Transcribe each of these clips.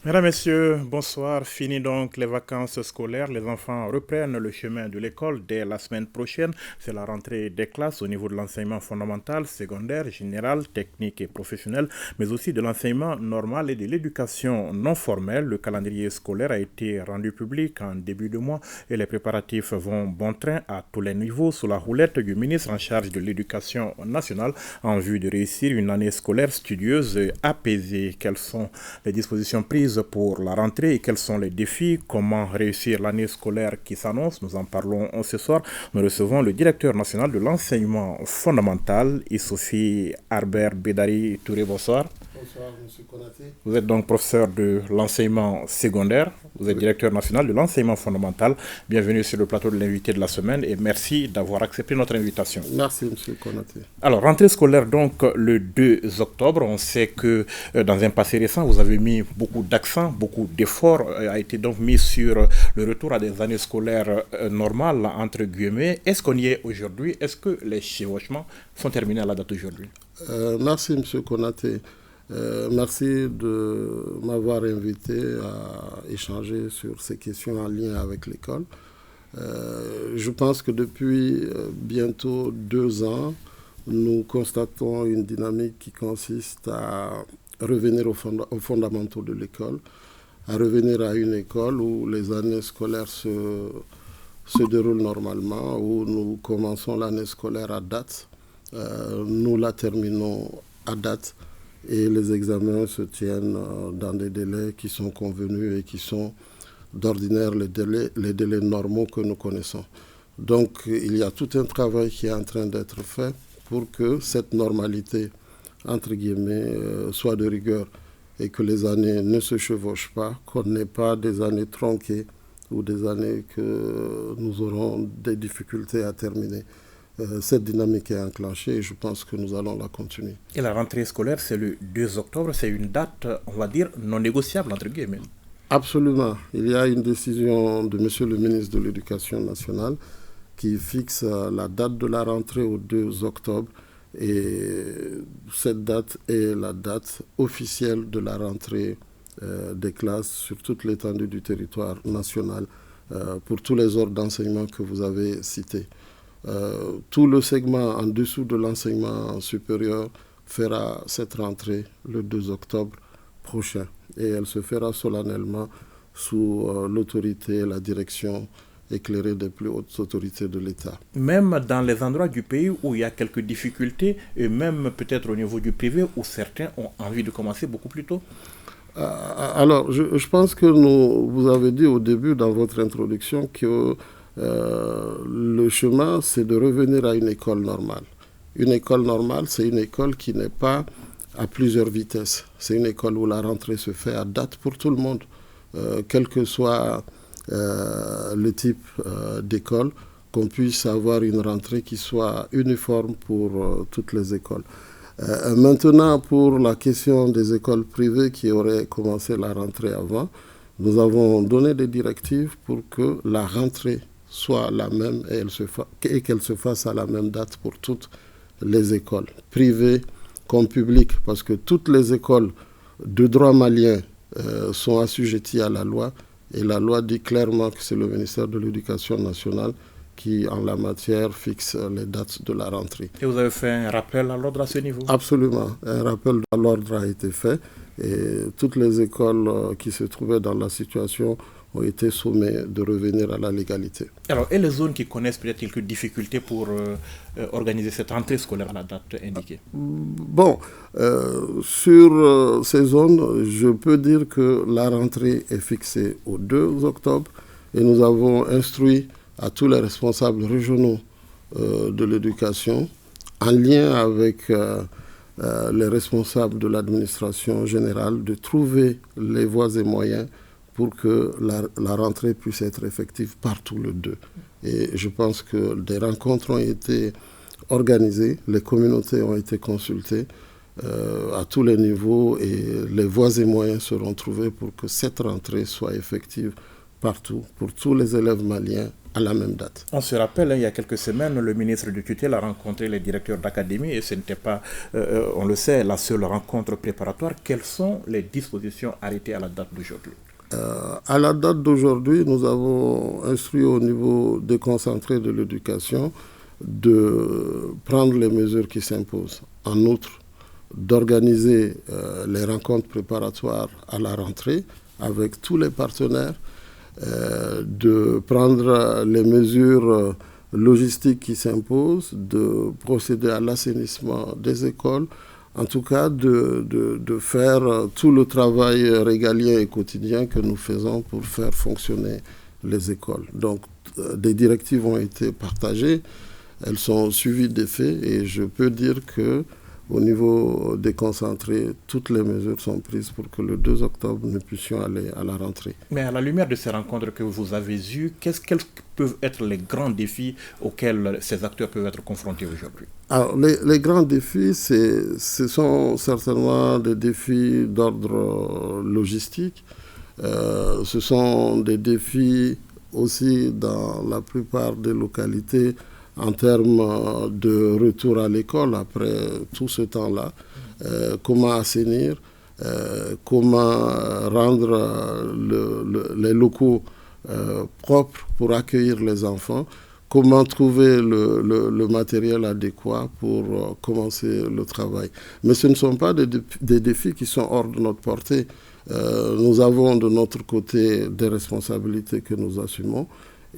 Mesdames, Messieurs, bonsoir. Fini donc les vacances scolaires. Les enfants reprennent le chemin de l'école dès la semaine prochaine. C'est la rentrée des classes au niveau de l'enseignement fondamental, secondaire, général, technique et professionnel, mais aussi de l'enseignement normal et de l'éducation non formelle. Le calendrier scolaire a été rendu public en début de mois et les préparatifs vont bon train à tous les niveaux sous la houlette du ministre en charge de l'éducation nationale en vue de réussir une année scolaire studieuse et apaisée. Quelles sont les dispositions prises pour la rentrée et quels sont les défis, comment réussir l'année scolaire qui s'annonce. Nous en parlons ce soir. Nous recevons le directeur national de l'enseignement fondamental, Issoufy Harbert Bédari Touré. Bonsoir. Bonsoir, M. Konaté. Vous êtes donc professeur de l'enseignement secondaire, vous êtes Oui. directeur national de l'enseignement fondamental. Bienvenue sur le plateau de l'invité de la semaine et merci d'avoir accepté notre invitation. Merci, M. Konaté. Alors, rentrée scolaire donc le 2 octobre. On sait que dans un passé récent, vous avez mis beaucoup d'accent, beaucoup d'efforts a été donc mis sur le retour à des années scolaires normales, entre guillemets. Est-ce qu'on y est aujourd'hui? Est-ce que les chevauchements sont terminés à la date d'aujourd'hui? Merci, M. Konaté. Merci de m'avoir invité à échanger sur ces questions en lien avec l'école. Je pense que depuis bientôt 2 ans, nous constatons une dynamique qui consiste à revenir aux fondamentaux de l'école, à revenir à une école où les années scolaires se déroulent normalement, où nous commençons l'année scolaire à date, nous la terminons à date et les examens se tiennent dans des délais qui sont convenus et qui sont d'ordinaire les délais normaux que nous connaissons. Donc il y a tout un travail qui est en train d'être fait pour que cette normalité, entre guillemets, soit de rigueur et que les années ne se chevauchent pas, qu'on n'ait pas des années tronquées ou des années que nous aurons des difficultés à terminer. Cette dynamique est enclenchée et je pense que nous allons la continuer. Et la rentrée scolaire, c'est le 2 octobre, c'est une date, on va dire, non négociable, entre guillemets. Absolument. Il y a une décision de Monsieur le ministre de l'Éducation nationale qui fixe la date de la rentrée au 2 octobre et cette date est la date officielle de la rentrée des classes sur toute l'étendue du territoire national pour tous les ordres d'enseignement que vous avez cités. Tout le segment en dessous de l'enseignement supérieur fera cette rentrée le 2 octobre prochain et elle se fera solennellement sous l'autorité et la direction éclairée des plus hautes autorités de l'État. Même dans les endroits du pays où il y a quelques difficultés, et même peut-être au niveau du privé, où certains ont envie de commencer beaucoup plus tôt. Alors, je pense que vous avez dit au début dans votre introduction que le chemin, c'est de revenir à une école normale. Une école normale, c'est une école qui n'est pas à plusieurs vitesses. C'est une école où la rentrée se fait à date pour tout le monde, quel que soit le type d'école, qu'on puisse avoir une rentrée qui soit uniforme pour toutes les écoles. Maintenant, pour la question des écoles privées qui auraient commencé la rentrée avant, nous avons donné des directives pour que la rentrée soit la même et qu'elle se fasse à la même date pour toutes les écoles, privées comme publiques, parce que toutes les écoles de droit malien sont assujetties à la loi et la loi dit clairement que c'est le ministère de l'Éducation nationale qui, en la matière, fixe les dates de la rentrée. Et vous avez fait un rappel à l'ordre à ce niveau? Absolument. Un rappel à l'ordre a été fait et toutes les écoles qui se trouvaient dans la situation ont été sommées de revenir à la légalité. Alors, et les zones qui connaissent peut-être quelques difficultés pour organiser cette rentrée scolaire à la date indiquée? Bon, sur ces zones, je peux dire que la rentrée est fixée au 2 octobre et nous avons instruit à tous les responsables régionaux de l'éducation, en lien avec les responsables de l'administration générale, de trouver les voies et moyens pour que la rentrée puisse être effective partout le 2. Et je pense que des rencontres ont été organisées, les communautés ont été consultées à tous les niveaux et les voies et moyens seront trouvés pour que cette rentrée soit effective partout, pour tous les élèves maliens, à la même date. On se rappelle, il y a quelques semaines, le ministre du tutelle a rencontré les directeurs d'académie et ce n'était pas, on le sait, la seule rencontre préparatoire. Quelles sont les dispositions arrêtées à la date d'aujourd'hui? À la date d'aujourd'hui, nous avons instruit au niveau déconcentré de l'éducation de prendre les mesures qui s'imposent. En outre, d'organiser les rencontres préparatoires à la rentrée avec tous les partenaires, de prendre les mesures logistiques qui s'imposent, de procéder à l'assainissement des écoles, en tout cas de faire tout le travail régalien et quotidien que nous faisons pour faire fonctionner les écoles. Donc des directives ont été partagées, elles sont suivies d'effet et je peux dire que au niveau déconcentré, toutes les mesures sont prises pour que le 2 octobre, nous puissions aller à la rentrée. Mais à la lumière de ces rencontres que vous avez eues, quels peuvent être les grands défis auxquels ces acteurs peuvent être confrontés aujourd'hui? Alors, les grands défis, ce sont certainement des défis d'ordre logistique. Ce sont des défis aussi dans la plupart des localités en termes de retour à l'école après tout ce temps-là. Comment assainir, comment rendre les locaux propres pour accueillir les enfants, comment trouver le matériel adéquat pour commencer le travail. Mais ce ne sont pas des défis qui sont hors de notre portée. Nous avons de notre côté des responsabilités que nous assumons.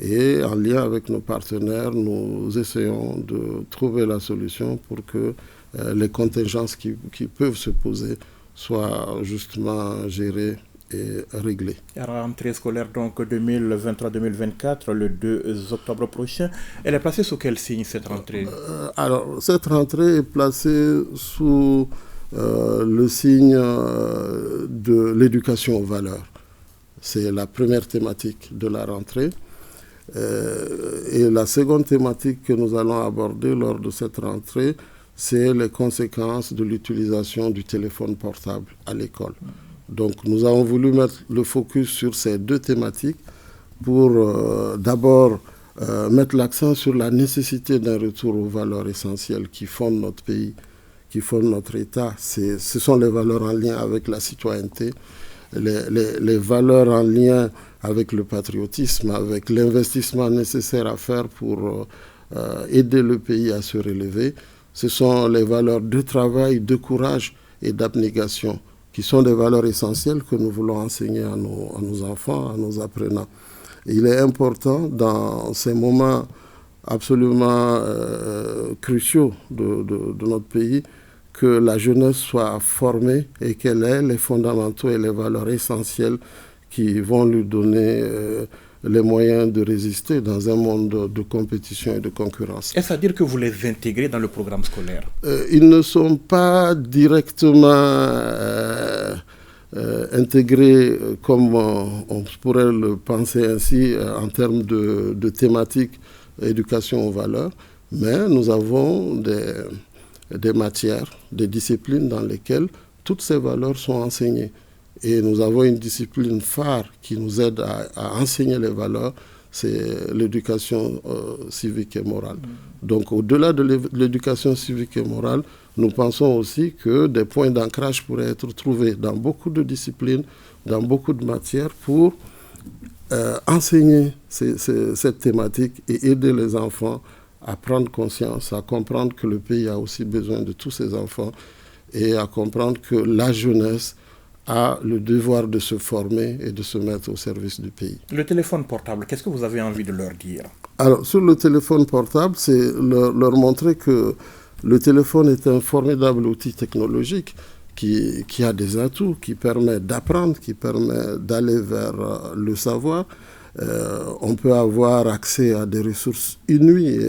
Et en lien avec nos partenaires, nous essayons de trouver la solution pour que les contingences qui peuvent se poser soient justement gérées et réglées. La rentrée scolaire donc 2023-2024, le 2 octobre prochain, elle est placée sous quel signe cette rentrée? Alors, cette rentrée est placée sous le signe de l'éducation aux valeurs. C'est la première thématique de la rentrée. Et la seconde thématique que nous allons aborder lors de cette rentrée, c'est les conséquences de l'utilisation du téléphone portable à l'école. Donc nous avons voulu mettre le focus sur ces deux thématiques pour d'abord mettre l'accent sur la nécessité d'un retour aux valeurs essentielles qui fondent notre pays, qui fondent notre État. Ce sont les valeurs en lien avec la citoyenneté, les valeurs en lien avec le patriotisme, avec l'investissement nécessaire à faire pour aider le pays à se relever. Ce sont les valeurs de travail, de courage et d'abnégation, qui sont des valeurs essentielles que nous voulons enseigner à nos enfants, à nos apprenants. Et il est important dans ces moments absolument cruciaux de notre pays que la jeunesse soit formée et qu'elle ait les fondamentaux et les valeurs essentielles qui vont lui donner les moyens de résister dans un monde de compétition et de concurrence. Est-ce à dire que vous les intégrez dans le programme scolaire? Ils ne sont pas directement intégrés comme on pourrait le penser ainsi en termes de thématique éducation aux valeurs, mais nous avons des matières, des disciplines dans lesquelles toutes ces valeurs sont enseignées. Et nous avons une discipline phare qui nous aide à enseigner les valeurs, c'est l'éducation civique et morale. Donc au-delà de l'éducation civique et morale, nous pensons aussi que des points d'ancrage pourraient être trouvés dans beaucoup de disciplines, dans beaucoup de matières pour enseigner cette thématique et aider les enfants à prendre conscience, à comprendre que le pays a aussi besoin de tous ces enfants et à comprendre que la jeunesse a le devoir de se former et de se mettre au service du pays. Le téléphone portable, qu'est-ce que vous avez envie de leur dire? Alors, sur le téléphone portable, c'est leur montrer que le téléphone est un formidable outil technologique qui a des atouts, qui permet d'apprendre, qui permet d'aller vers le savoir. On peut avoir accès à des ressources inouïes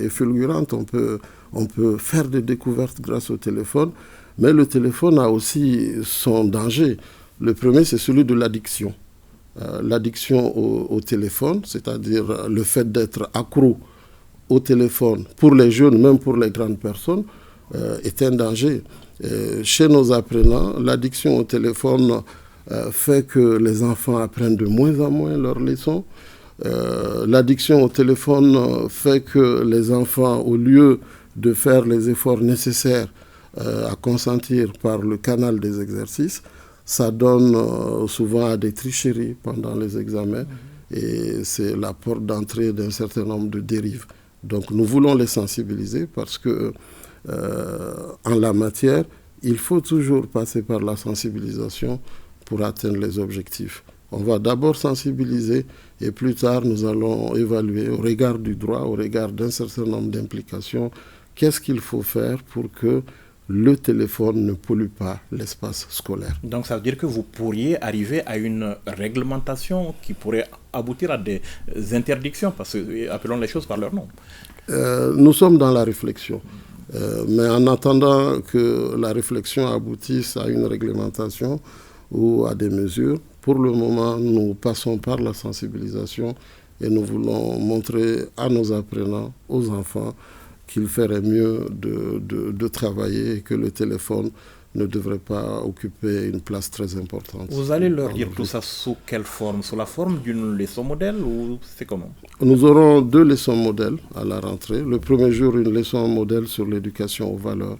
et fulgurantes. On peut faire des découvertes grâce au téléphone. Mais le téléphone a aussi son danger. Le premier, c'est celui de l'addiction. L'addiction au téléphone, c'est-à-dire le fait d'être accro au téléphone, pour les jeunes, même pour les grandes personnes, est un danger. Chez nos apprenants, l'addiction au téléphone fait que les enfants apprennent de moins en moins leurs leçons. L'addiction au téléphone fait que les enfants, au lieu de faire les efforts nécessaires à consentir par le canal des exercices, ça donne souvent à des tricheries pendant les examens et c'est la porte d'entrée d'un certain nombre de dérives. Donc nous voulons les sensibiliser parce que en la matière, il faut toujours passer par la sensibilisation pour atteindre les objectifs. On va d'abord sensibiliser et plus tard nous allons évaluer au regard du droit, au regard d'un certain nombre d'implications, qu'est-ce qu'il faut faire pour que le téléphone ne pollue pas l'espace scolaire. Donc ça veut dire que vous pourriez arriver à une réglementation qui pourrait aboutir à des interdictions, parce que appelons les choses par leur nom. Nous sommes dans la réflexion. Mais en attendant que la réflexion aboutisse à une réglementation ou à des mesures, pour le moment, nous passons par la sensibilisation et nous voulons montrer à nos apprenants, aux enfants, qu'il ferait mieux de travailler et que le téléphone ne devrait pas occuper une place très importante. Vous allez leur dire tout ça sous quelle forme? Sous la forme d'une leçon modèle ou c'est comment? Nous aurons 2 leçons modèles à la rentrée. Le premier jour, une leçon modèle sur l'éducation aux valeurs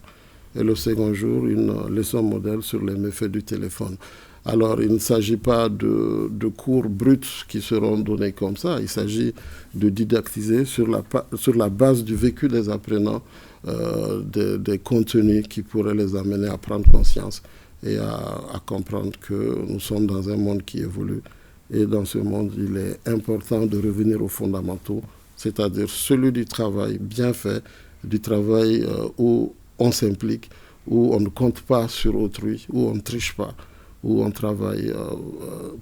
et le second jour, une leçon modèle sur les méfaits du téléphone. Alors, il ne s'agit pas de cours bruts qui seront donnés comme ça. Il s'agit de didactiser sur la base du vécu des apprenants des contenus qui pourraient les amener à prendre conscience et à comprendre que nous sommes dans un monde qui évolue. Et dans ce monde, il est important de revenir aux fondamentaux, c'est-à-dire celui du travail bien fait, du travail où on s'implique, où on ne compte pas sur autrui, où on ne triche pas, où on travaille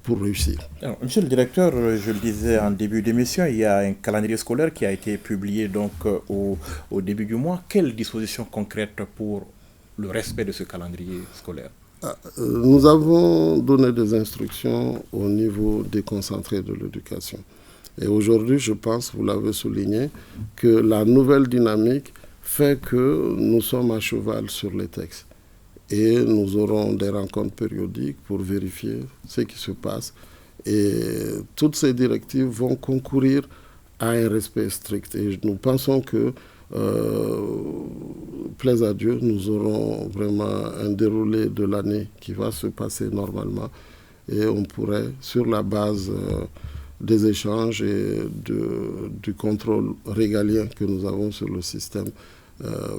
pour réussir. Alors, monsieur le directeur, je le disais en début d'émission, il y a un calendrier scolaire qui a été publié donc, au début du mois. Quelles dispositions concrètes pour le respect de ce calendrier scolaire? Nous avons donné des instructions au niveau déconcentré de l'éducation. Et aujourd'hui, je pense, vous l'avez souligné, que la nouvelle dynamique fait que nous sommes à cheval sur les textes. Et nous aurons des rencontres périodiques pour vérifier ce qui se passe. Et toutes ces directives vont concourir à un respect strict. Et nous pensons que, plaise à Dieu, nous aurons vraiment un déroulé de l'année qui va se passer normalement. Et on pourrait, sur la base des échanges et du contrôle régalien que nous avons sur le système,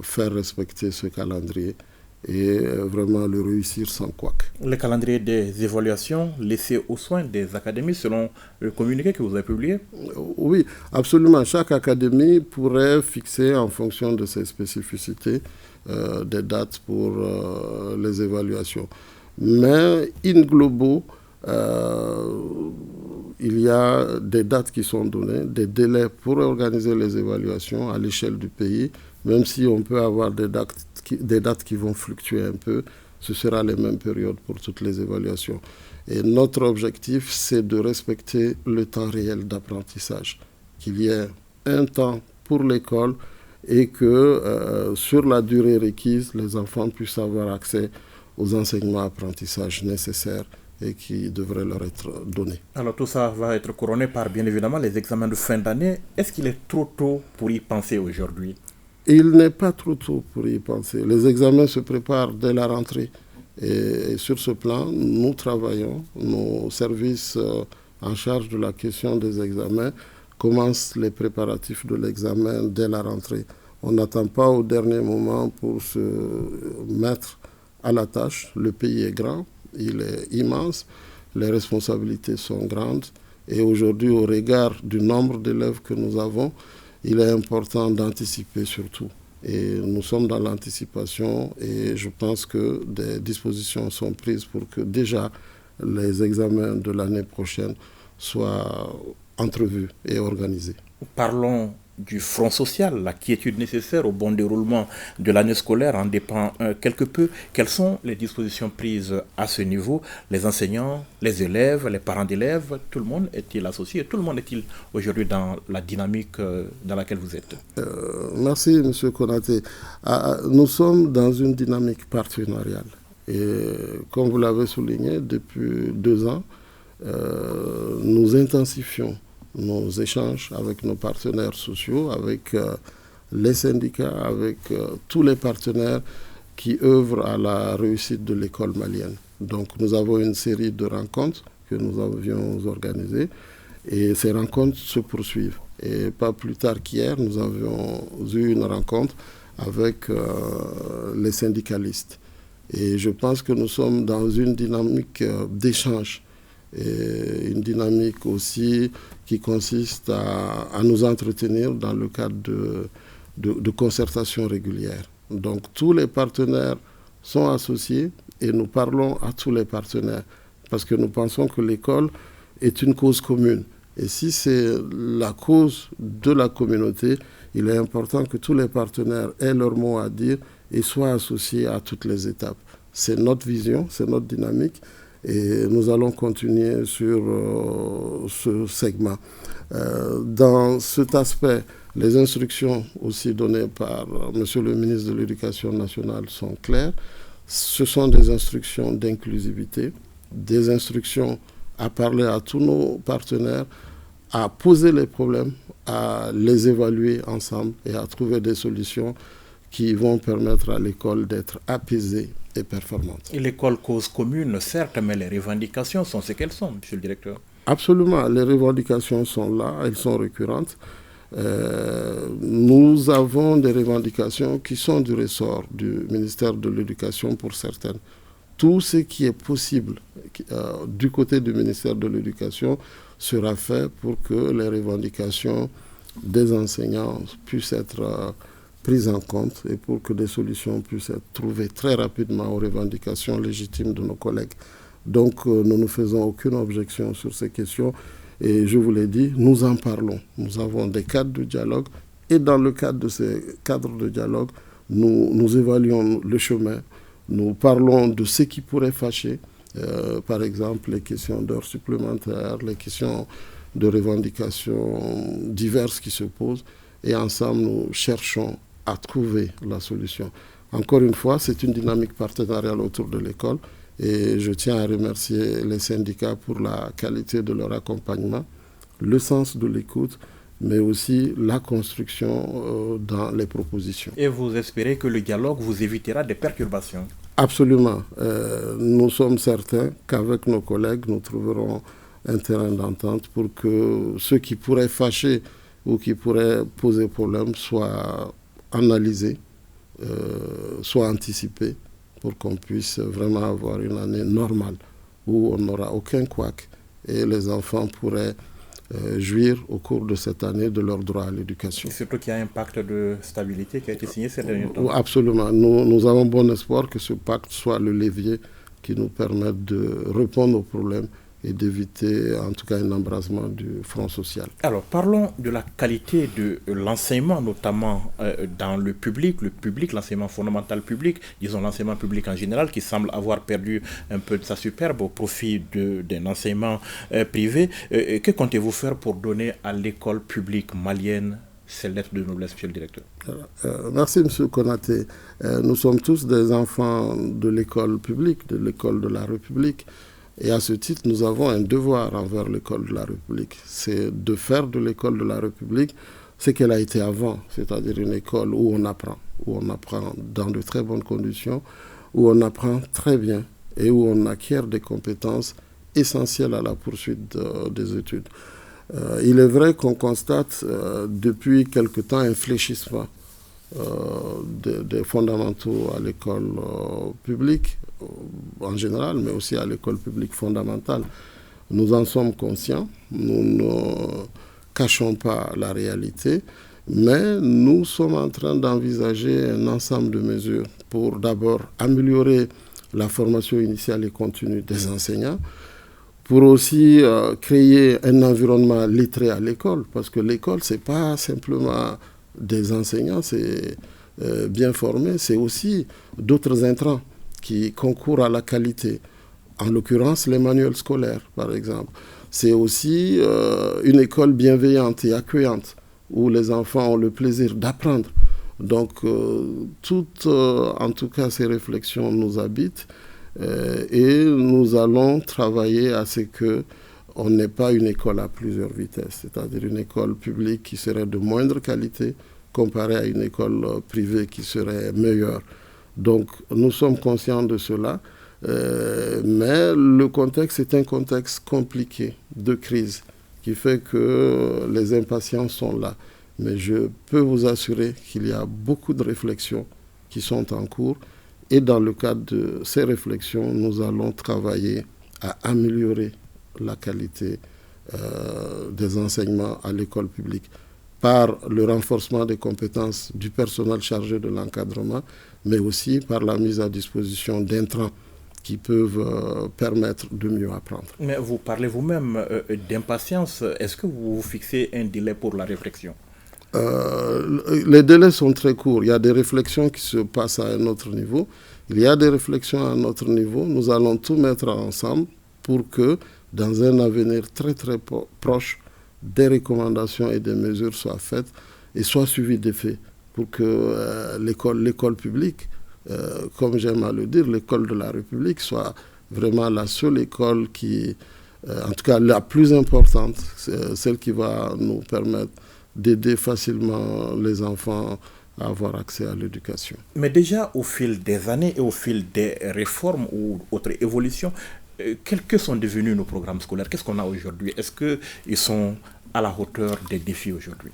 faire respecter ce calendrier et vraiment le réussir sans couac. Le calendrier des évaluations laissé aux soins des académies selon le communiqué que vous avez publié? Oui, absolument. Chaque académie pourrait fixer en fonction de ses spécificités des dates pour les évaluations. Mais in globo, il y a des dates qui sont données, des délais pour organiser les évaluations à l'échelle du pays, même si on peut avoir des dates qui vont fluctuer un peu, ce sera les mêmes périodes pour toutes les évaluations. Et notre objectif, c'est de respecter le temps réel d'apprentissage, qu'il y ait un temps pour l'école et que sur la durée requise, les enfants puissent avoir accès aux enseignements apprentissages nécessaires et qui devraient leur être donnés. Alors tout ça va être couronné par bien évidemment les examens de fin d'année. Est-ce qu'il est trop tôt pour y penser aujourd'hui? Il n'est pas trop tôt pour y penser. Les examens se préparent dès la rentrée. Et sur ce plan, nous travaillons. Nos services en charge de la question des examens commencent les préparatifs de l'examen dès la rentrée. On n'attend pas au dernier moment pour se mettre à la tâche. Le pays est grand, il est immense, les responsabilités sont grandes. Et aujourd'hui, au regard du nombre d'élèves que nous avons, il est important d'anticiper surtout. Et nous sommes dans l'anticipation et je pense que des dispositions sont prises pour que déjà les examens de l'année prochaine soient entrevus et organisés. Parlons du front social, la quiétude nécessaire au bon déroulement de l'année scolaire en dépend quelque peu. Quelles sont les dispositions prises à ce niveau? Les enseignants, les élèves, les parents d'élèves, tout le monde est-il associé? Tout le monde est-il aujourd'hui dans la dynamique dans laquelle vous êtes? Merci, M. Konaté. Nous sommes dans une dynamique partenariale. Et comme vous l'avez souligné, depuis 2 ans, nous intensifions nos échanges avec nos partenaires sociaux, avec les syndicats, avec tous les partenaires qui œuvrent à la réussite de l'école malienne. Donc nous avons une série de rencontres que nous avions organisées et ces rencontres se poursuivent. Et pas plus tard qu'hier, nous avions eu une rencontre avec les syndicalistes. Et je pense que nous sommes dans une dynamique d'échange, et une dynamique aussi qui consiste à nous entretenir dans le cadre de concertation régulière. Donc tous les partenaires sont associés et nous parlons à tous les partenaires parce que nous pensons que l'école est une cause commune. Et si c'est la cause de la communauté, il est important que tous les partenaires aient leur mot à dire et soient associés à toutes les étapes. C'est notre vision, c'est notre dynamique et nous allons continuer sur ce segment. Dans cet aspect, les instructions aussi données par Monsieur le ministre de l'Éducation nationale sont claires. Ce sont des instructions d'inclusivité, des instructions à parler à tous nos partenaires, à poser les problèmes, à les évaluer ensemble et à trouver des solutions qui vont permettre à l'école d'être apaisée et performante. Et l'école cause commune, certes, mais les revendications sont ce qu'elles sont, monsieur le directeur. Absolument, les revendications sont là, elles sont récurrentes. Nous avons des revendications qui sont du ressort du ministère de l'Éducation pour certaines. Tout ce qui est possible du côté du ministère de l'Éducation sera fait pour que les revendications des enseignants puissent être prises en compte et pour que des solutions puissent être trouvées très rapidement aux revendications légitimes de nos collègues. Donc nous ne faisons aucune objection sur ces questions et je vous l'ai dit, nous en parlons. Nous avons des cadres de dialogue et dans le cadre de ces cadres de dialogue, nous évaluons le chemin. Nous parlons de ce qui pourrait fâcher, par exemple les questions d'heures supplémentaires, les questions de revendications diverses qui se posent et ensemble nous cherchons à trouver la solution. Encore une fois, c'est une dynamique partenariale autour de l'école et je tiens à remercier les syndicats pour la qualité de leur accompagnement, le sens de l'écoute, mais aussi la construction dans les propositions. Et vous espérez que le dialogue vous évitera des perturbations? Absolument. Nous sommes certains qu'avec nos collègues, nous trouverons un terrain d'entente pour que ce qui pourrait fâcher ou qui pourrait poser problème soit analysé, soit anticipé, pour qu'on puisse vraiment avoir une année normale où on n'aura aucun couac et les enfants pourraient jouir au cours de cette année de leur droit à l'éducation. Surtout qu'il y a un pacte de stabilité qui a été signé ces derniers temps. Absolument. Nous avons bon espoir que ce pacte soit le levier qui nous permette de répondre aux problèmes et d'éviter en tout cas un embrasement du front social. Alors parlons de la qualité de l'enseignement, notamment dans le public, l'enseignement fondamental public, disons l'enseignement public en général, qui semble avoir perdu un peu de sa superbe au profit d'un enseignement privé. Que comptez-vous faire pour donner à l'école publique malienne ses lettres de noblesse, monsieur le directeur? Merci, monsieur Konaté. Nous sommes tous des enfants de l'école publique, de l'école de la République. Et à ce titre, nous avons un devoir envers l'école de la République. C'est de faire de l'école de la République ce qu'elle a été avant, c'est-à-dire une école où on apprend dans de très bonnes conditions, où on apprend très bien et où on acquiert des compétences essentielles à la poursuite des études. Il est vrai qu'on constate depuis quelque temps un fléchissement des fondamentaux à l'école publique en général, mais aussi à l'école publique fondamentale. Nous en sommes conscients, nous ne cachons pas la réalité, mais nous sommes en train d'envisager un ensemble de mesures pour d'abord améliorer la formation initiale et continue des enseignants, pour aussi créer un environnement lettré à l'école, parce que l'école, ce n'est pas simplement des enseignants, c'est bien formés, c'est aussi d'autres intrants qui concourent à la qualité. En l'occurrence, les manuels scolaires, par exemple. C'est aussi une école bienveillante et accueillante, où les enfants ont le plaisir d'apprendre. Donc, toutes, en tout cas, ces réflexions nous habitent. Et nous allons travailler à ce qu'on n'ait pas une école à plusieurs vitesses, c'est-à-dire une école publique qui serait de moindre qualité comparée à une école privée qui serait meilleure. Donc nous sommes conscients de cela, mais le contexte est un contexte compliqué de crise qui fait que les impatiences sont là. Mais je peux vous assurer qu'il y a beaucoup de réflexions qui sont en cours et dans le cadre de ces réflexions, nous allons travailler à améliorer la qualité des enseignements à l'école publique par le renforcement des compétences du personnel chargé de l'encadrement, mais aussi par la mise à disposition d'intrants qui peuvent permettre de mieux apprendre. Mais vous parlez vous-même d'impatience. Est-ce que vous vous fixez un délai pour la réflexion? Les délais sont très courts. Il y a des réflexions qui se passent à un autre niveau. Il y a des réflexions à un autre niveau. Nous allons tout mettre ensemble pour que, dans un avenir très très proche, des recommandations et des mesures soient faites et soient suivies d'effets pour que l'école publique, comme j'aime à le dire, l'école de la République soit vraiment la seule école qui, en tout cas la plus importante, celle qui va nous permettre d'aider facilement les enfants à avoir accès à l'éducation. Mais déjà, au fil des années et au fil des réformes ou autres évolutions, que sont devenus nos programmes scolaires? Qu'est-ce qu'on a aujourd'hui? Est-ce qu'ils sont à la hauteur des défis aujourd'hui?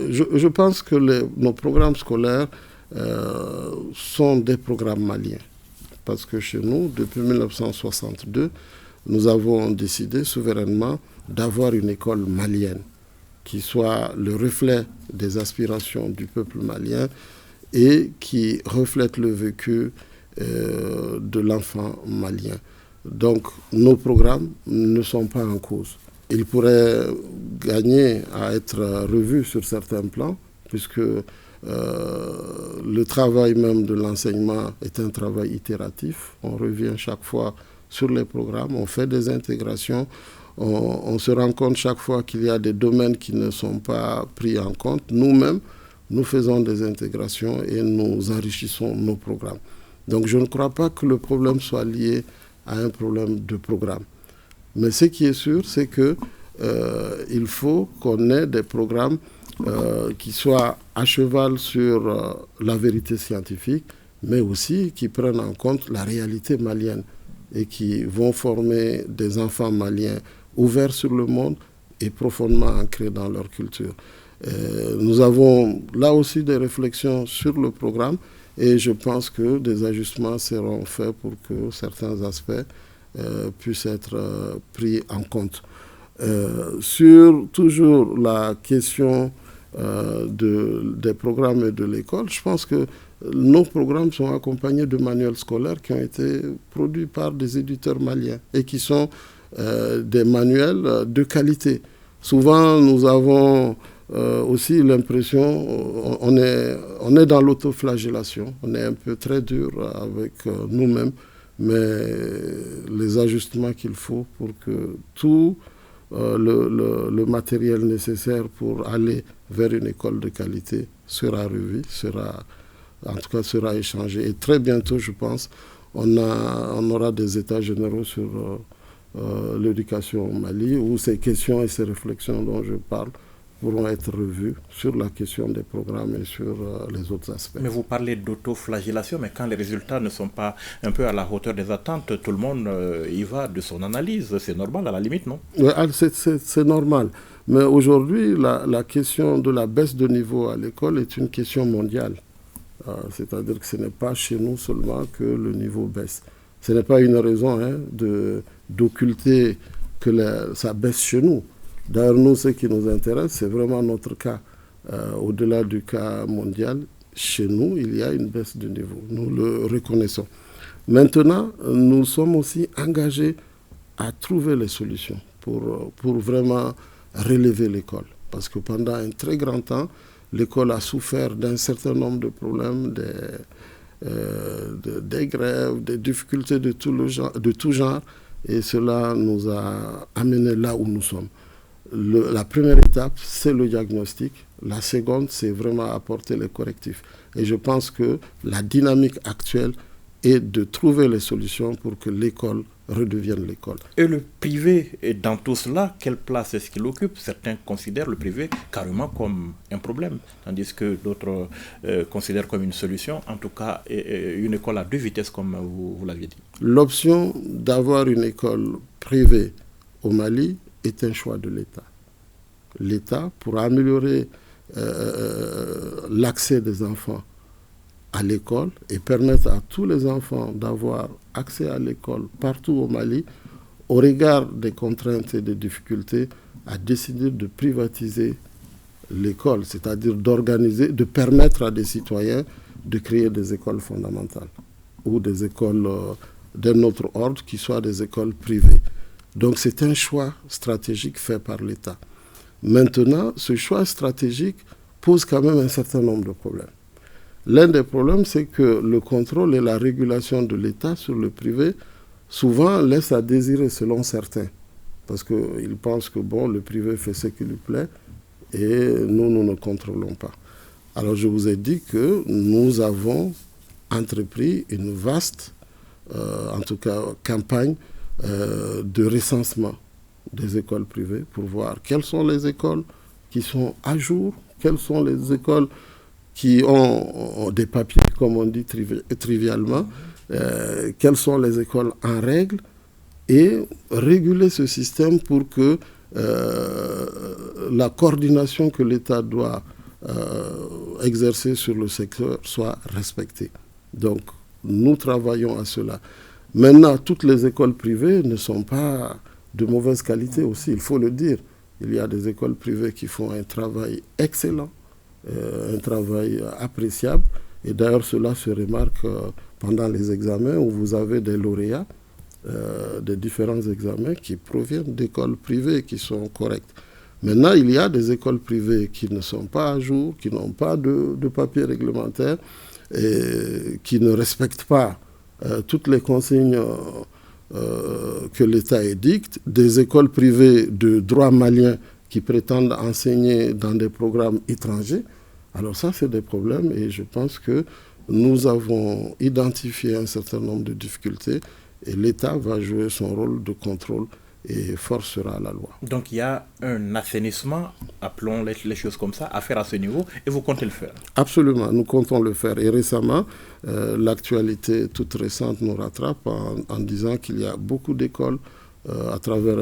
Je pense que nos programmes scolaires sont des programmes maliens. Parce que chez nous, depuis 1962, nous avons décidé souverainement d'avoir une école malienne qui soit le reflet des aspirations du peuple malien et qui reflète le vécu de l'enfant malien. Donc nos programmes ne sont pas en cause. Ils pourraient gagner à être revus sur certains plans, puisque le travail même de l'enseignement est un travail itératif. On revient chaque fois sur les programmes, on fait des intégrations, on se rend compte chaque fois qu'il y a des domaines qui ne sont pas pris en compte. Nous-mêmes, nous faisons des intégrations et nous enrichissons nos programmes. Donc je ne crois pas que le problème soit lié à un problème de programme. Mais ce qui est sûr, c'est qu'il faut qu'on ait des programmes qui soient à cheval sur la vérité scientifique, mais aussi qui prennent en compte la réalité malienne et qui vont former des enfants maliens ouverts sur le monde et profondément ancrés dans leur culture. Nous avons là aussi des réflexions sur le programme et je pense que des ajustements seront faits pour que certains aspects puissent être pris en compte. Sur toujours la question des programmes et de l'école, je pense que nos programmes sont accompagnés de manuels scolaires qui ont été produits par des éditeurs maliens et qui sont des manuels de qualité. Souvent, nous avons aussi l'impression, on est dans l'autoflagellation, on est un peu très dur avec nous-mêmes, mais les ajustements qu'il faut pour que tout le matériel nécessaire pour aller vers une école de qualité sera revu, en tout cas sera échangé. Et très bientôt, je pense, on aura des états généraux sur l'éducation au Mali, où ces questions et ces réflexions dont je parle pourront être revues sur la question des programmes et sur les autres aspects. Mais vous parlez d'autoflagellation, mais quand les résultats ne sont pas un peu à la hauteur des attentes, tout le monde y va de son analyse. C'est normal à la limite, non? Oui, c'est normal. Mais aujourd'hui, la question de la baisse de niveau à l'école est une question mondiale. C'est-à-dire que ce n'est pas chez nous seulement que le niveau baisse. Ce n'est pas une raison d'occulter que ça baisse chez nous. D'ailleurs, nous, ce qui nous intéresse, c'est vraiment notre cas. Au-delà du cas mondial, chez nous, il y a une baisse de niveau. Nous le reconnaissons. Maintenant, nous sommes aussi engagés à trouver les solutions pour vraiment relever l'école. Parce que pendant un très grand temps, l'école a souffert d'un certain nombre de problèmes, des grèves, des difficultés de tout genre. Et cela nous a amenés là où nous sommes. La première étape, c'est le diagnostic. La seconde, c'est vraiment apporter les correctifs. Et je pense que la dynamique actuelle et de trouver les solutions pour que l'école redevienne l'école. Et le privé, dans tout cela, quelle place est-ce qu'il occupe? Certains considèrent le privé carrément comme un problème, tandis que d'autres considèrent comme une solution. En tout cas, une école à deux vitesses, comme vous l'aviez dit. L'option d'avoir une école privée au Mali est un choix de l'État. L'État, pour améliorer l'accès des enfants à l'école et permettre à tous les enfants d'avoir accès à l'école partout au Mali, au regard des contraintes et des difficultés, a décidé de privatiser l'école, c'est-à-dire d'organiser, de permettre à des citoyens de créer des écoles fondamentales ou des écoles d'un autre ordre qui soient des écoles privées. Donc c'est un choix stratégique fait par l'État. Maintenant, ce choix stratégique pose quand même un certain nombre de problèmes. L'un des problèmes, c'est que le contrôle et la régulation de l'État sur le privé souvent laisse à désirer selon certains. Parce qu'ils pensent que bon, le privé fait ce qui lui plaît et nous ne contrôlons pas. Alors je vous ai dit que nous avons entrepris une vaste, en tout cas, campagne de recensement des écoles privées pour voir quelles sont les écoles qui sont à jour, quelles sont les écoles qui ont des papiers, comme on dit trivialement, quelles sont les écoles en règle, et réguler ce système pour que la coordination que l'État doit exercer sur le secteur soit respectée. Donc, nous travaillons à cela. Maintenant, toutes les écoles privées ne sont pas de mauvaise qualité aussi, il faut le dire. Il y a des écoles privées qui font un travail excellent, un travail appréciable. Et d'ailleurs, cela se remarque pendant les examens où vous avez des lauréats des différents examens qui proviennent d'écoles privées qui sont correctes. Maintenant, il y a des écoles privées qui ne sont pas à jour, qui n'ont pas de papier réglementaire, et qui ne respectent pas toutes les consignes que l'État édicte, des écoles privées de droit malien qui prétendent enseigner dans des programmes étrangers. Alors ça, c'est des problèmes et je pense que nous avons identifié un certain nombre de difficultés et l'État va jouer son rôle de contrôle et forcera la loi. Donc il y a un assainissement, appelons les choses comme ça, à faire à ce niveau et vous comptez le faire? Absolument, nous comptons le faire. Et récemment, l'actualité toute récente nous rattrape en disant qu'il y a beaucoup d'écoles à travers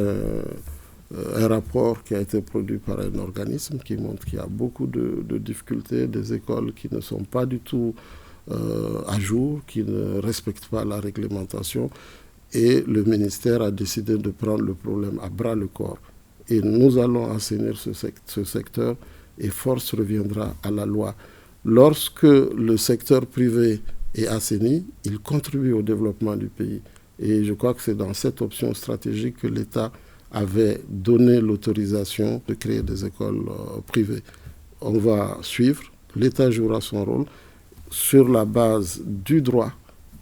un rapport qui a été produit par un organisme qui montre qu'il y a beaucoup de difficultés, des écoles qui ne sont pas du tout à jour, qui ne respectent pas la réglementation. Et le ministère a décidé de prendre le problème à bras le corps. Et nous allons assainir ce secteur et force reviendra à la loi. Lorsque le secteur privé est assaini, il contribue au développement du pays. Et je crois que c'est dans cette option stratégique que l'État avait donné l'autorisation de créer des écoles privées. On va suivre, l'État jouera son rôle sur la base du droit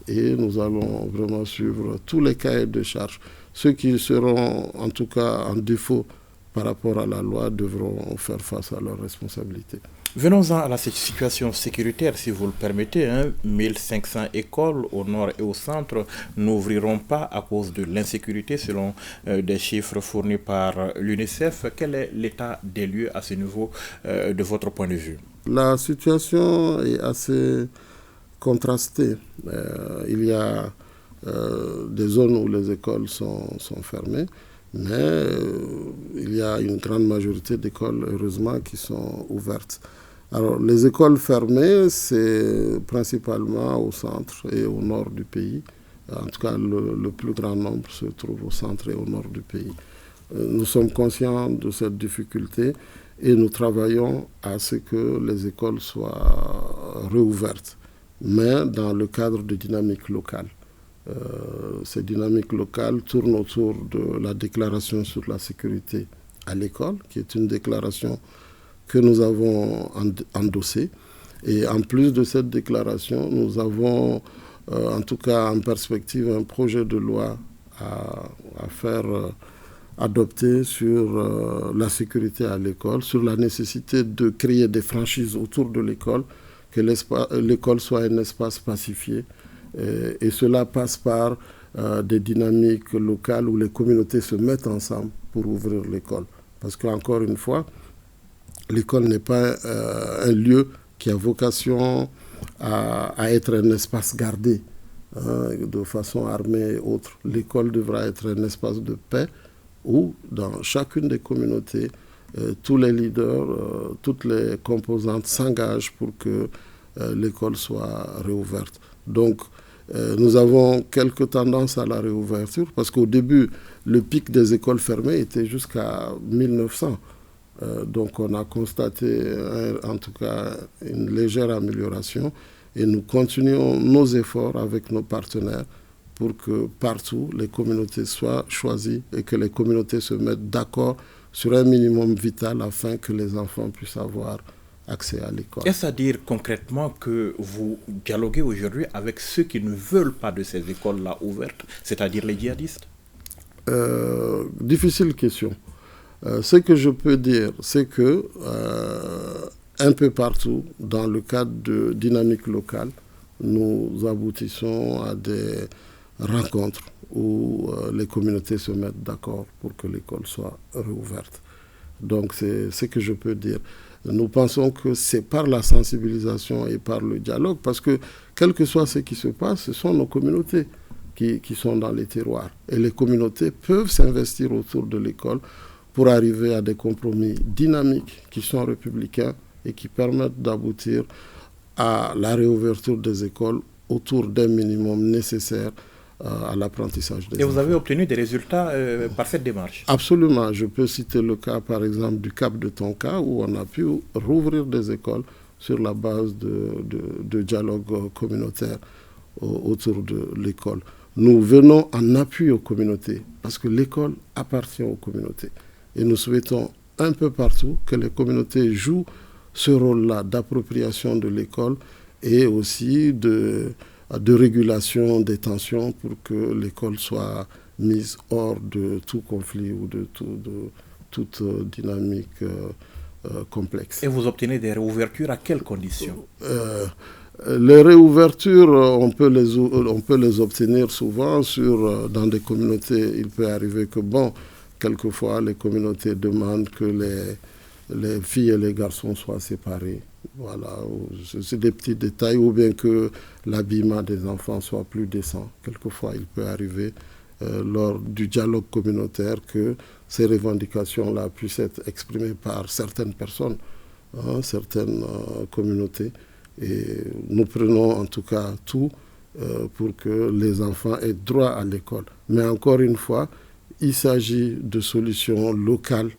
et nous allons vraiment suivre tous les cahiers de charges. Ceux qui seront en tout cas en défaut par rapport à la loi devront faire face à leurs responsabilités. Venons-en à la situation sécuritaire, si vous le permettez. 1500 écoles au nord et au centre n'ouvriront pas à cause de l'insécurité, selon des chiffres fournis par l'UNICEF. Quel est l'état des lieux à ce niveau de votre point de vue? La situation est assez contrastée. Il y a des zones où les écoles sont fermées, mais il y a une grande majorité d'écoles, heureusement, qui sont ouvertes. Alors, les écoles fermées, c'est principalement au centre et au nord du pays. En tout cas, le plus grand nombre se trouve au centre et au nord du pays. Nous sommes conscients de cette difficulté et nous travaillons à ce que les écoles soient réouvertes, mais dans le cadre de dynamiques locales. Ces dynamiques locales tournent autour de la déclaration sur la sécurité à l'école, qui est une déclaration que nous avons endossée. Et en plus de cette déclaration, nous avons en tout cas en perspective un projet de loi à faire adopter sur la sécurité à l'école, sur la nécessité de créer des franchises autour de l'école, que l'école soit un espace pacifié Et cela passe par des dynamiques locales où les communautés se mettent ensemble pour ouvrir l'école. Parce qu'encore une fois, l'école n'est pas un lieu qui a vocation à être un espace gardé de façon armée et autres. L'école devra être un espace de paix où, dans chacune des communautés, tous les leaders, toutes les composantes s'engagent pour que l'école soit réouverte. Donc, nous avons quelques tendances à la réouverture parce qu'au début, le pic des écoles fermées était jusqu'à 1900. Donc, on a constaté en tout cas une légère amélioration et nous continuons nos efforts avec nos partenaires pour que partout les communautés soient choisies et que les communautés se mettent d'accord sur un minimum vital afin que les enfants puissent avoir accès à l'école. Est-ce à dire concrètement que vous dialoguez aujourd'hui avec ceux qui ne veulent pas de ces écoles-là ouvertes, c'est-à-dire les djihadistes? Difficile question. Ce que je peux dire, c'est que un peu partout, dans le cadre de dynamique locale, nous aboutissons à des rencontres où les communautés se mettent d'accord pour que l'école soit réouverte. Donc c'est ce que je peux dire. Nous pensons que c'est par la sensibilisation et par le dialogue, parce que quel que soit ce qui se passe, ce sont nos communautés qui sont dans les terroirs. Et les communautés peuvent s'investir autour de l'école pour arriver à des compromis dynamiques qui sont républicains et qui permettent d'aboutir à la réouverture des écoles autour d'un minimum nécessaire à l'apprentissage des enfants. Et vous avez obtenu des résultats par cette démarche? Absolument. Je peux citer le cas, par exemple, du Cap de Tonka, où on a pu rouvrir des écoles sur la base de dialogue communautaire autour de l'école. Nous venons en appui aux communautés, parce que l'école appartient aux communautés. Et nous souhaitons un peu partout que les communautés jouent ce rôle-là d'appropriation de l'école et aussi de régulation des tensions pour que l'école soit mise hors de tout conflit ou de toute dynamique complexe. Et vous obtenez des réouvertures à quelles conditions? Les réouvertures, on peut les obtenir souvent dans des communautés. Il peut arriver que, quelquefois, les communautés demandent que les filles et les garçons soient séparés. Voilà, c'est des petits détails, ou bien que l'habillement des enfants soit plus décent. Quelquefois, il peut arriver lors du dialogue communautaire que ces revendications-là puissent être exprimées par certaines personnes, certaines communautés. Et nous prenons en tout cas tout pour que les enfants aient droit à l'école. Mais encore une fois, il s'agit de solutions locales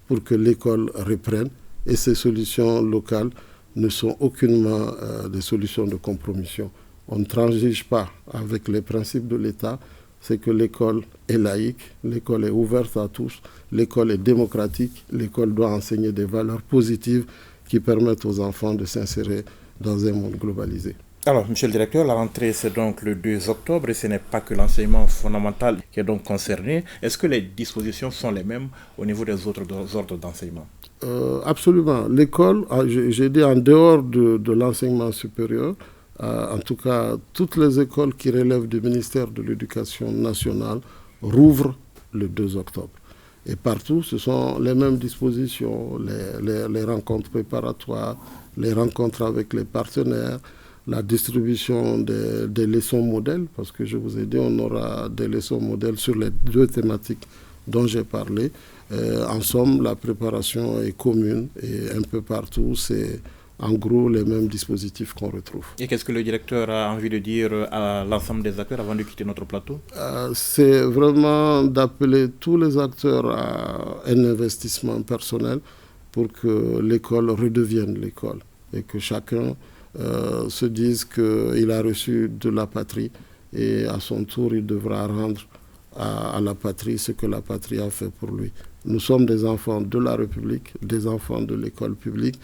pour que l'école reprenne. Et ces solutions locales ne sont aucunement des solutions de compromission. On ne transige pas avec les principes de l'État. C'est que l'école est laïque, l'école est ouverte à tous, l'école est démocratique, l'école doit enseigner des valeurs positives qui permettent aux enfants de s'insérer dans un monde globalisé. Alors, monsieur le directeur, la rentrée, c'est donc le 2 octobre et ce n'est pas que l'enseignement fondamental qui est donc concerné. Est-ce que les dispositions sont les mêmes au niveau des autres ordres d'enseignement? Absolument. L'école, j'ai dit en dehors de l'enseignement supérieur, en tout cas, toutes les écoles qui relèvent du ministère de l'Éducation nationale rouvrent le 2 octobre. Et partout, ce sont les mêmes dispositions, les rencontres préparatoires, les rencontres avec les partenaires, la distribution des leçons modèles, parce que je vous ai dit, on aura des leçons modèles sur les deux thématiques dont j'ai parlé. En somme, la préparation est commune et un peu partout, c'est en gros les mêmes dispositifs qu'on retrouve. Et qu'est-ce que le directeur a envie de dire à l'ensemble des acteurs avant de quitter notre plateau? C'est vraiment d'appeler tous les acteurs à un investissement personnel pour que l'école redevienne l'école et que chacun se dise qu'il a reçu de la patrie et à son tour il devra rendre à la patrie ce que la patrie a fait pour lui. Nous sommes des enfants de la République, des enfants de l'école publique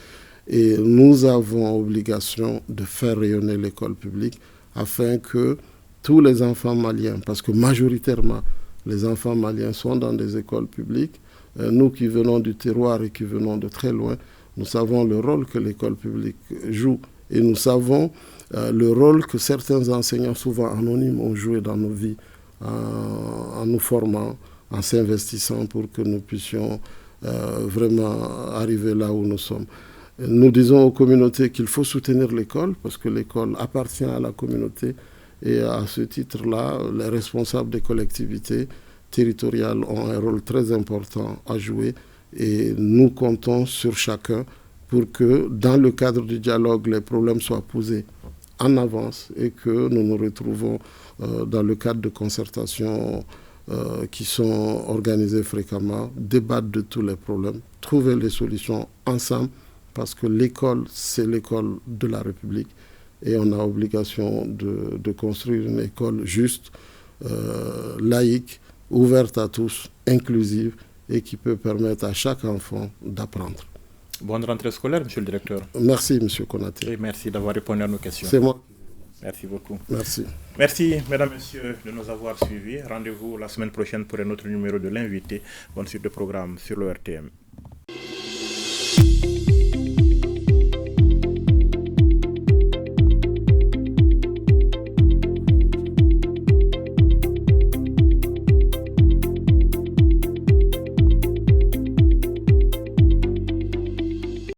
et nous avons obligation de faire rayonner l'école publique afin que tous les enfants maliens, parce que majoritairement les enfants maliens sont dans des écoles publiques, nous qui venons du terroir et qui venons de très loin, nous savons le rôle que l'école publique joue et nous savons le rôle que certains enseignants, souvent anonymes, ont joué dans nos vies en nous formant, en s'investissant pour que nous puissions vraiment arriver là où nous sommes. Nous disons aux communautés qu'il faut soutenir l'école parce que l'école appartient à la communauté et à ce titre-là, les responsables des collectivités territoriales ont un rôle très important à jouer et nous comptons sur chacun pour que dans le cadre du dialogue, les problèmes soient posés en avance et que nous nous retrouvons dans le cadre de concertations qui sont organisées fréquemment, débattre de tous les problèmes, trouver les solutions ensemble parce que l'école, c'est l'école de la République et on a obligation de construire une école juste, laïque, ouverte à tous, inclusive et qui peut permettre à chaque enfant d'apprendre. Bonne rentrée scolaire, monsieur le directeur. Merci, monsieur Konaté. Et merci d'avoir répondu à nos questions. C'est moi. Merci beaucoup. Merci. Merci, mesdames, messieurs, de nous avoir suivis. Rendez-vous la semaine prochaine pour un autre numéro de l'invité. Bonne suite de programme sur le RTM.